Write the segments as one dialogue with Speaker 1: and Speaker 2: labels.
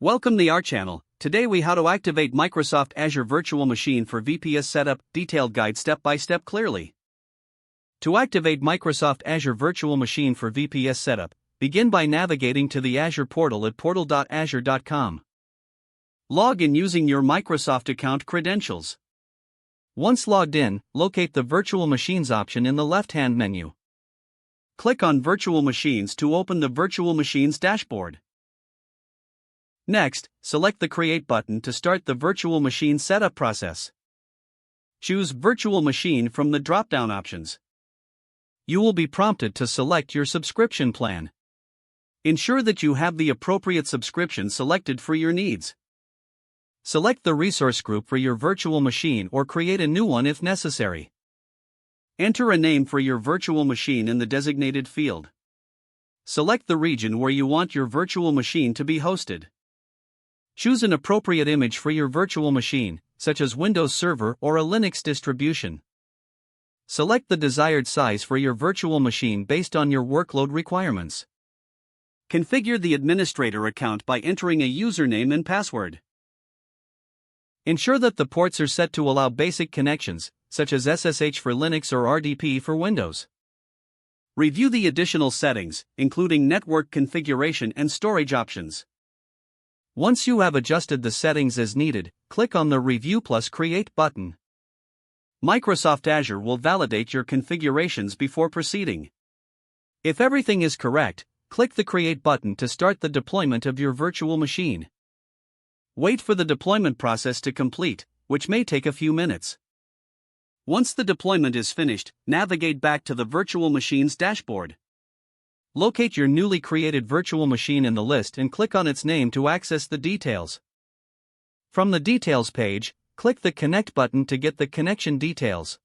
Speaker 1: Welcome to our channel. Today we how to activate Microsoft Azure Virtual Machine for VPS setup, detailed guide step by step clearly. To activate Microsoft Azure Virtual Machine for VPS setup, begin by navigating to the Azure portal at portal.azure.com. Log in using your Microsoft account credentials. Once logged in, locate the Virtual Machines option in the left-hand menu. Click on Virtual Machines to open the Virtual Machines dashboard. Next, select the Create button to start the virtual machine setup process. Choose Virtual Machine from the drop-down options. You will be prompted to select your subscription plan. Ensure that you have the appropriate subscription selected for your needs. Select the resource group for your virtual machine or create a new one if necessary. Enter a name for your virtual machine in the designated field. Select the region where you want your virtual machine to be hosted. Choose an appropriate image for your virtual machine, such as Windows Server or a Linux distribution. Select the desired size for your virtual machine based on your workload requirements. Configure the administrator account by entering a username and password. Ensure that the ports are set to allow basic connections, such as SSH for Linux or RDP for Windows. Review the additional settings, including network configuration and storage options. Once you have adjusted the settings as needed, click on the Review plus Create button. Microsoft Azure will validate your configurations before proceeding. If everything is correct, click the Create button to start the deployment of your virtual machine. Wait for the deployment process to complete, which may take a few minutes. Once the deployment is finished, navigate back to the Virtual Machines dashboard. Locate your newly created virtual machine in the list and click on its name to access the details. From the Details page, click the Connect button to get the connection details.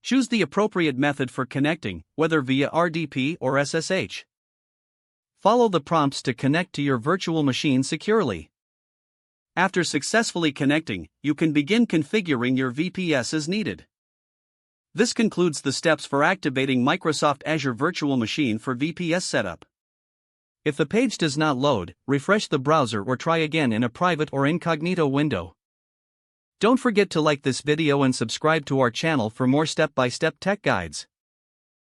Speaker 1: Choose the appropriate method for connecting, whether via RDP or SSH. Follow the prompts to connect to your virtual machine securely. After successfully connecting, you can begin configuring your VPS as needed. This concludes the steps for activating Microsoft Azure Virtual Machine for VPS setup. If the page does not load, refresh the browser or try again in a private or incognito window. Don't forget to like this video and subscribe to our channel for more step-by-step tech guides.